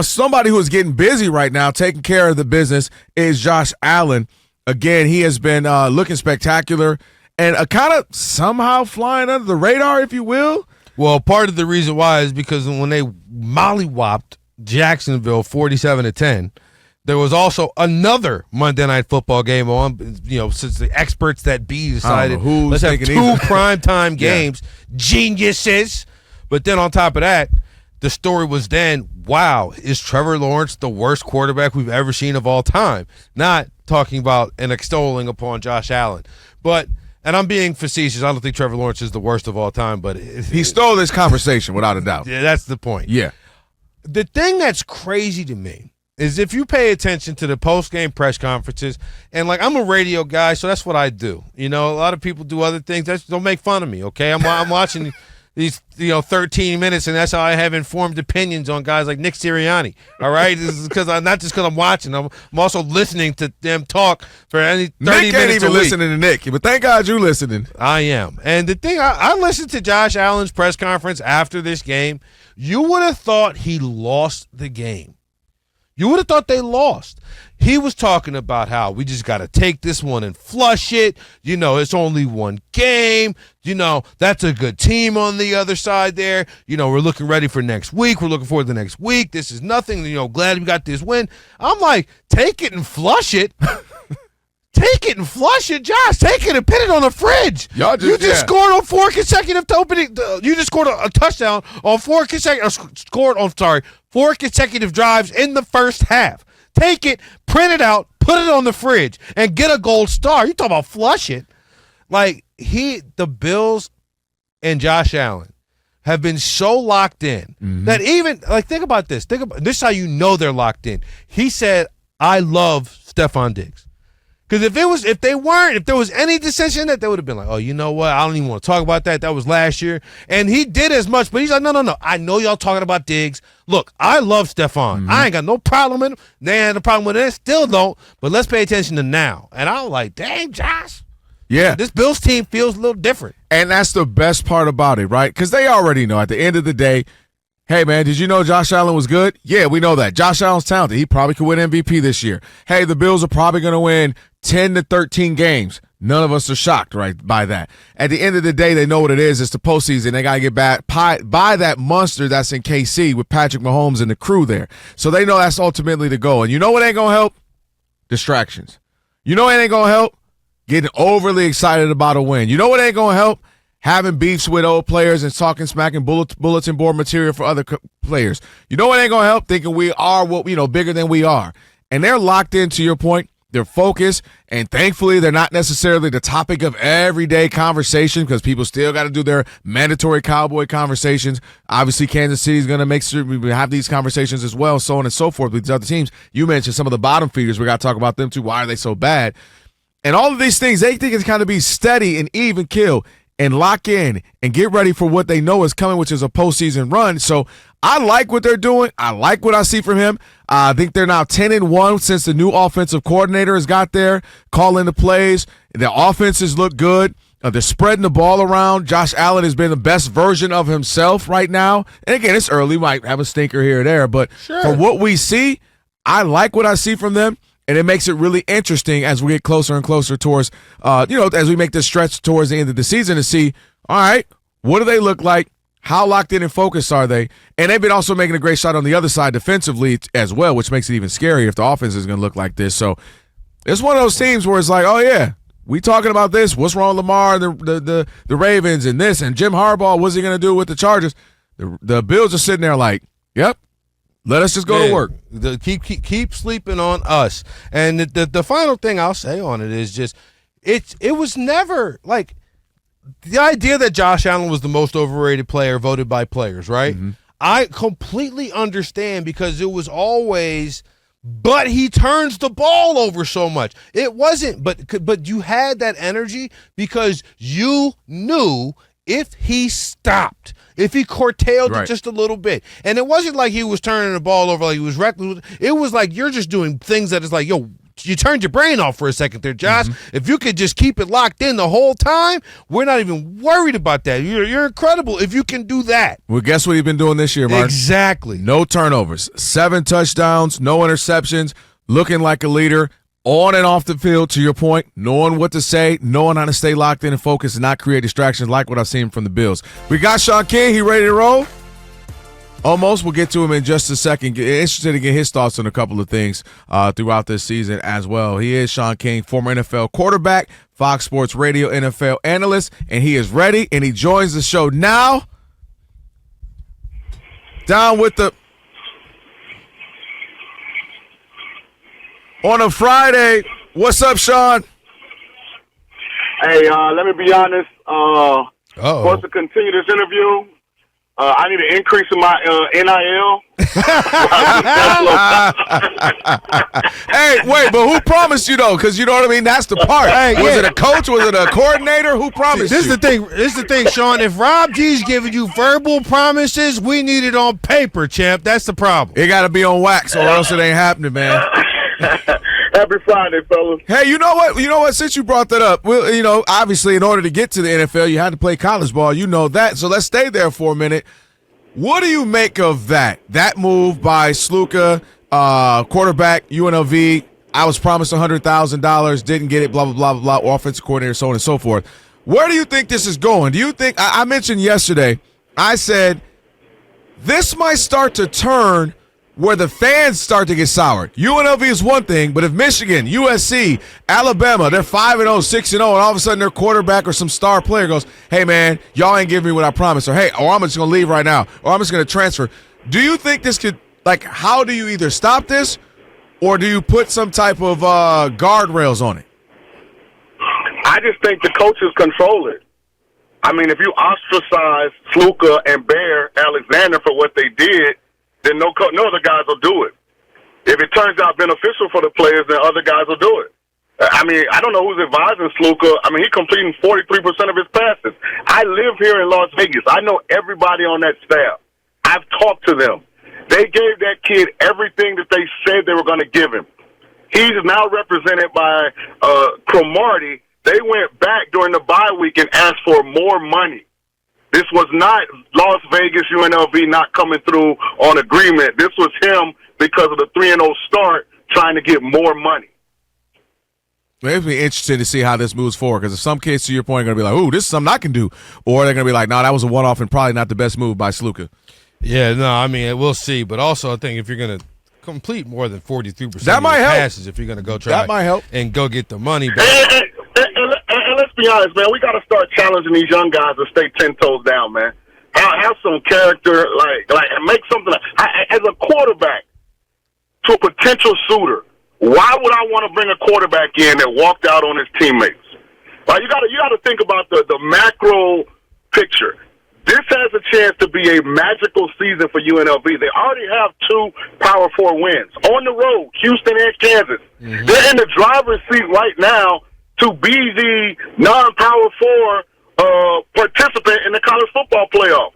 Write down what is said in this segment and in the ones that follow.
Somebody who is getting busy right now, taking care of the business, is Josh Allen. Again, he has been looking spectacular and kind of somehow flying under the radar, if you will. Well, part of the reason why is because when they mollywopped Jacksonville 47-10, there was also another Monday Night Football game on. Since the experts that be decided, let's have 2 primetime games. Geniuses. But then on top of that, the story was then, wow, is Trevor Lawrence the worst quarterback we've ever seen of all time? Not talking about and extolling upon Josh Allen. And I'm being facetious. I don't think Trevor Lawrence is the worst of all time, but he stole this conversation without a doubt. Yeah, that's the point. Yeah. The thing that's crazy to me is if you pay attention to the post-game press conferences, and I'm a radio guy, so that's what I do. A lot of people do other things. Don't make fun of me, okay? I'm watching these 13 minutes, and that's how I have informed opinions on guys like Nick Sirianni. All right, this is not just because I'm watching. I'm also listening to them talk for any 30 minutes. Nick ain't even listening to Nick, but thank God you listening. I am, and the thing I listened to Josh Allen's press conference after this game. You would have thought he lost the game. You would have thought they lost. He was talking about how we just got to take this one and flush it. It's only one game. That's a good team on the other side there. We're looking ready for next week. We're looking forward to next week. This is nothing. Glad we got this win. I'm like, take it and flush it. Take it and flush it, Josh. Take it and put it on the fridge. You just scored on 4 consecutive you just scored a touchdown on 4 consecutive drives in the first half. Take it, print it out, put it on the fridge, and get a gold star. You talk about flush it. The Bills and Josh Allen have been so locked in that even think about this. This is how you know they're locked in. He said, "I love Stephon Diggs." Because if there was any dissension that they would have been like, oh, you know what? I don't even want to talk about that. That was last year. And he did as much, but he's like, no. I know y'all talking about Diggs. Look, I love Stephon. I ain't got no problem with him. They had a problem with it. Still don't. But let's pay attention to now. And I was like, dang, Josh. Yeah. This Bills team feels a little different. And that's the best part about it, right? Because they already know at the end of the day, hey, man, did you know Josh Allen was good? Yeah, we know that. Josh Allen's talented. He probably could win MVP this year. Hey, the Bills are probably going to win 10 to 13 games. None of us are shocked, right, by that. At the end of the day, they know what it is. It's the postseason. They got to get back by that monster that's in KC with Patrick Mahomes and the crew there. So they know that's ultimately the goal. And you know what ain't going to help? Distractions. You know what ain't going to help? Getting overly excited about a win. You know what ain't going to help? Having beefs with old players and talking smack and bulletin board material for other players. You know what ain't going to help? Thinking we are bigger than we are. And they're locked in, to your point. They're focused, and thankfully they're not necessarily the topic of everyday conversation because people still got to do their mandatory Cowboy conversations. Obviously, Kansas City is going to make sure we have these conversations as well, so on and so forth with these other teams. You mentioned some of the bottom feeders. We got to talk about them too. Why are they so bad? And all of these things, they think it's kind of be steady and even kill and lock in and get ready for what they know is coming, which is a postseason run. So I like what they're doing. I like what I see from him. I think they're now 10-1 since the new offensive coordinator has got there, calling the plays. The offenses look good. They're spreading the ball around. Josh Allen has been the best version of himself right now. And again, it's early. Might have a stinker here or there. But for what we see, I like what I see from them. And it makes it really interesting as we get closer and closer towards, as we make this stretch towards the end of the season to see, all right, what do they look like? How locked in and focused are they? And they've been also making a great shot on the other side defensively as well, which makes it even scarier if the offense is going to look like this. So it's one of those teams where it's like, oh, yeah, we talking about this. What's wrong with Lamar, the Ravens, and this, and Jim Harbaugh, what's he going to do with the Chargers? The Bills are sitting there like, yep. Let us just go to work. Keep sleeping on us. And the final thing I'll say on it is just it was never like the idea that Josh Allen was the most overrated player voted by players, right? Mm-hmm. I completely understand because it was always, but he turns the ball over so much. It wasn't, but you had that energy because you knew if he stopped, if he curtailed it just a little bit. And it wasn't like he was turning the ball over like he was reckless. It was like you're just doing things that is like, yo, you turned your brain off for a second there, Josh. If you could just keep it locked in the whole time, we're not even worried about that. You're incredible if you can do that. Well, guess what he's been doing this year, Mark? Exactly. No turnovers, 7 touchdowns, no interceptions, looking like a leader. On and off the field, to your point, knowing what to say, knowing how to stay locked in and focused and not create distractions like what I've seen from the Bills. We got Sean King. He ready to roll? Almost. We'll get to him in just a second. Interested to get his thoughts on a couple of things throughout this season as well. He is Sean King, former NFL quarterback, Fox Sports Radio NFL analyst, and he is ready, and he joins the show now. Down with the on a Friday. What's up, Sean? Hey, let me be honest. For us to continue this interview, I need an increase in my NIL. Hey, wait, but who promised you, though? Because you know what I mean? That's the part. Was it a coach? Was it a coordinator? Who promised This you? is the thing, Sean. If Rob G's giving you verbal promises, we need it on paper, champ. That's the problem. It got to be on wax or else it ain't happening, man. Happy Friday, fellas. Hey, you know what? You know what? Since you brought that up, well, you know, obviously, in order to get to the NFL, you had to play college ball. You know that. So let's stay there for a minute. What do you make of that? That move by Sluka, quarterback, UNLV. I was promised $100,000, didn't get it, blah, blah, blah, blah, blah, offensive coordinator, so on and so forth. Where do you think this is going? Do you think, I mentioned yesterday, I said, this might start to turn where the fans start to get soured. UNLV is one thing, but if Michigan, USC, Alabama, they're 5-0, 6-0, and all of a sudden their quarterback or some star player goes, hey, man, y'all ain't giving me what I promised, or hey, I'm just going to leave right now, or I'm just going to transfer. Do you think this could, like, how do you either stop this or do you put some type of guardrails on it? I just think the coaches control it. I mean, if you ostracize Sluka and Bear Alexander for what they did, then no other guys will do it. If it turns out beneficial for the players, then other guys will do it. I mean, I don't know who's advising Sluka. I mean, he's completing 43% of his passes. I live here in Las Vegas. I know everybody on that staff. I've talked to them. They gave that kid everything that they said they were going to give him. He's now represented by Cromartie. They went back during the bye week and asked for more money. This was not Las Vegas UNLV not coming through on agreement. This was him because of the 3-0 start trying to get more money. It'd be interesting to see how this moves forward because some kids, to your point, are going to be like, ooh, this is something I can do. Or they're going to be like, no, that was a one-off and probably not the best move by Sluka. Yeah, no, I mean, we'll see. But also I think if you're going to complete more than 43% of that might your help. passes, if you're going to go try that might help. and go get the money back. And let's be honest, man. We got to start challenging these young guys to stay 10 toes down, man. Have some character, like make something. As a quarterback to a potential shooter, why would I want to bring a quarterback in that walked out on his teammates? Like you got to think about the macro picture. This has a chance to be a magical season for UNLV. They already have 2 Power 4 wins on the road, Houston and Kansas. Mm-hmm. They're in the driver's seat right now to be the non-Power 4 participant in the college football playoff.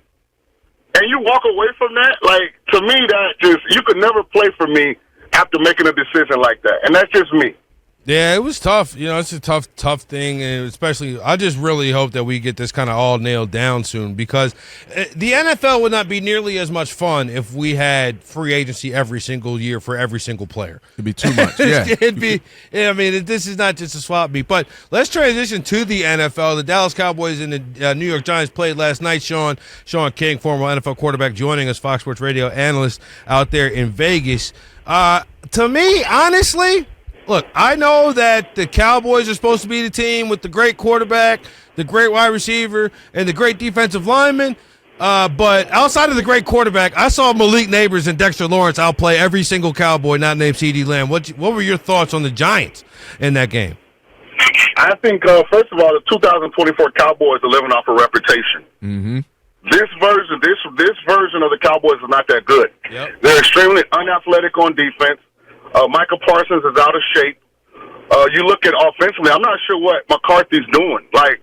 And you walk away from that, like, to me, that just, you could never play for me after making a decision like that. And that's just me. Yeah, it was tough. You know, it's a tough thing, and especially I just really hope that we get this kind of all nailed down soon because the NFL would not be nearly as much fun if we had free agency every single year for every single player. It'd be too much. Yeah, it'd be. I mean, this is not just a swap meet. But let's transition to the NFL. The Dallas Cowboys and the New York Giants played last night. Sean King, former NFL quarterback, joining us, Fox Sports Radio analyst out there in Vegas. To me, honestly. Look, I know that the Cowboys are supposed to be the team with the great quarterback, the great wide receiver, and the great defensive lineman. But outside of the great quarterback, I saw Malik Neighbors and Dexter Lawrence outplay every single Cowboy not named CeeDee Lamb. What were your thoughts on the Giants in that game? I think, first of all, the 2024 Cowboys are living off a reputation. Mm-hmm. This version of the Cowboys is not that good. Yep. They're extremely unathletic on defense. Michael Parsons is out of shape. You look at offensively, I'm not sure what McCarthy's doing. Like,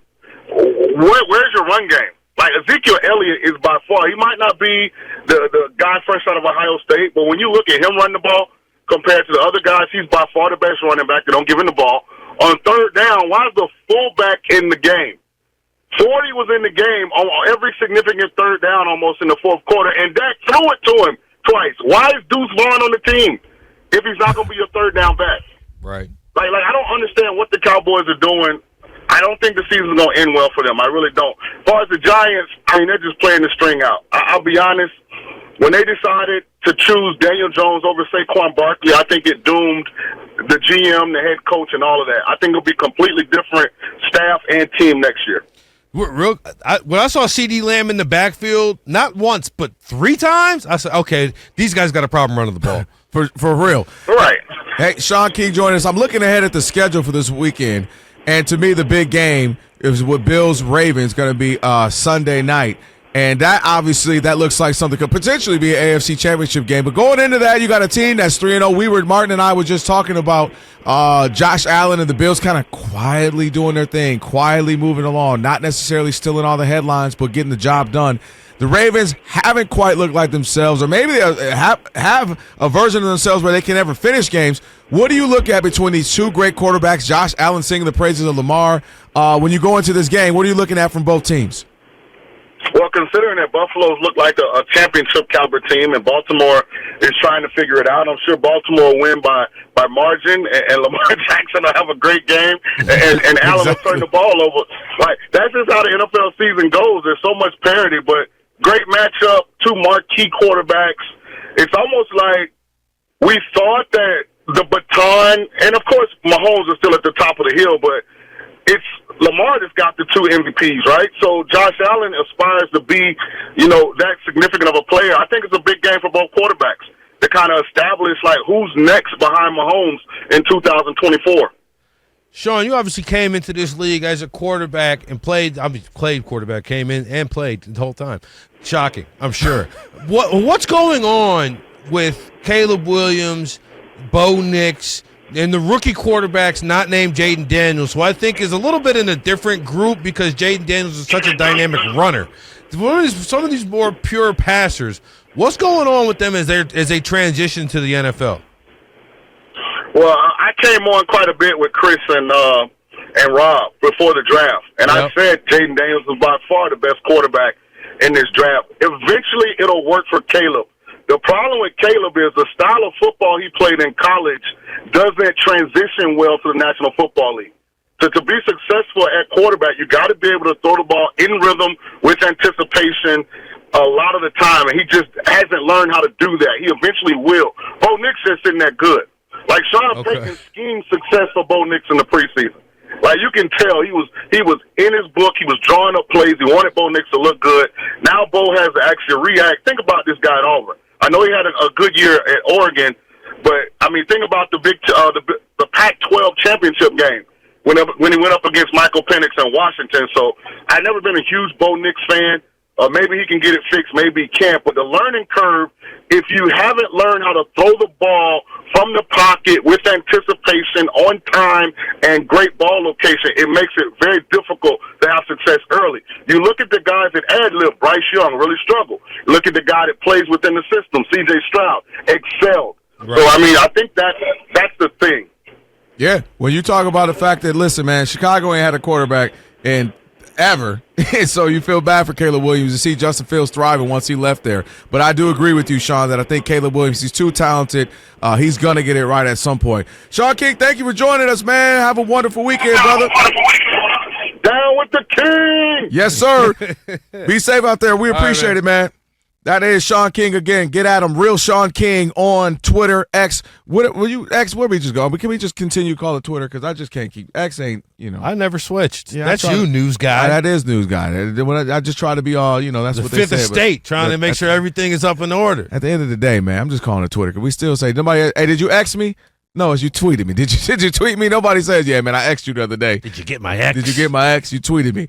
where's your run game? Like, Ezekiel Elliott is by far, he might not be the guy fresh out of Ohio State, but when you look at him run the ball, compared to the other guys. He's by far the best running back. They don't give him the ball. On third down, why is the fullback in the game? 40 was in the game on every significant third down almost in the fourth quarter, and Dak threw it to him twice. Why is Deuce Vaughn on the team if he's not going to be a third down back? Right. Like I don't understand what the Cowboys are doing. I don't think the season's going to end well for them. I really don't. As far as the Giants, I mean, they're just playing the string out. I'll be honest. When they decided to choose Daniel Jones over Saquon Barkley, I think it doomed the GM, the head coach, and all of that. I think it'll be completely different staff and team next year. When I saw CD Lamb in the backfield, not once but 3 times, I said, okay, these guys got a problem running the ball. For real. Right. Hey, Sean King joining us. I'm looking ahead at the schedule for this weekend, and to me the big game is with Bills-Ravens going to be Sunday night. And that obviously that looks like something could potentially be an AFC Championship game. But going into that, you got a team that's 3-0. Martin and I were just talking about Josh Allen and the Bills kind of quietly doing their thing, quietly moving along, not necessarily stealing all the headlines, but getting the job done. The Ravens haven't quite looked like themselves, or maybe they have a version of themselves where they can never finish games. What do you look at between these two great quarterbacks, Josh Allen singing the praises of Lamar? When you go into this game, what are you looking at from both teams? Well, considering that Buffalo's look like a championship caliber team and Baltimore is trying to figure it out, I'm sure Baltimore will win by margin, and Lamar Jackson will have a great game, and Allen will turn the ball over. Like, that's just how the NFL season goes. There's so much parity, but great matchup, 2 marquee quarterbacks. It's almost like we thought that the baton, and of course Mahomes is still at the top of the hill, but it's Lamar that's got the 2 MVPs, right? So Josh Allen aspires to be, that significant of a player. I think it's a big game for both quarterbacks to kind of establish, like, who's next behind Mahomes in 2024. Sean, you obviously came into this league as a quarterback and played quarterback, came in and played the whole time. Shocking, I'm sure. What's going on with Caleb Williams, Bo Nix, and the rookie quarterback's not named Jaden Daniels, who I think is a little bit in a different group because Jaden Daniels is such a dynamic runner. Some of these more pure passers, what's going on with them as they transition to the NFL? Well, I came on quite a bit with Chris and Rob before the draft, and I said Jaden Daniels was by far the best quarterback in this draft. Eventually, it'll work for Caleb. The problem with Caleb is the style of football he played in college doesn't transition well to the National Football League. So to be successful at quarterback, you got to be able to throw the ball in rhythm with anticipation a lot of the time, and he just hasn't learned how to do that. He eventually will. Bo Nix just isn't that good. Like, Sean Payton schemed success for Bo Nix in the preseason. Like, you can tell he was in his book. He was drawing up plays. He wanted Bo Nix to look good. Now Bo has to actually react. Think about this guy at Auburn. I know he had a good year at Oregon, but I mean, think about the Pac-12 championship game when he went up against Michael Penix in Washington. So I've never been a huge Bo Nix fan. Maybe he can get it fixed, maybe he can't. But the learning curve, if you haven't learned how to throw the ball from the pocket with anticipation, on time, and great ball location, it makes it very difficult to have success early. You look at the guys that ad-lib, Bryce Young really struggled. You look at the guy that plays within the system, C.J. Stroud, excelled. Right. So, I mean, I think that's the thing. Yeah, when you talk about the fact that, listen, man, Chicago ain't had a quarterback in ever. So you feel bad for Caleb Williams. You see Justin Fields thriving once he left there. But I do agree with you, Sean, that I think Caleb Williams, he's too talented. He's going to get it right at some point. Sean King, thank you for joining us, man. Have a wonderful weekend, brother. Down with the king. Yes, sir. Be safe out there. We appreciate it, man. That is Sean King again. Get at him, Real Sean King on Twitter, X. Where we just going? But can we just continue to call it Twitter? Because I just can't keep X. Ain't I never switched. Yeah, that's you, news guy. That is news guy. I just try to be all That's what they say. Fifth estate, trying to make sure everything is up in order. At the end of the day, man, I'm just calling it Twitter. Because we still say nobody. Hey, did you X me? No, it's you tweeted me. Did you tweet me? Nobody says, yeah, man, I X'd you the other day. Did you get my X? Did you get my X? You tweeted me.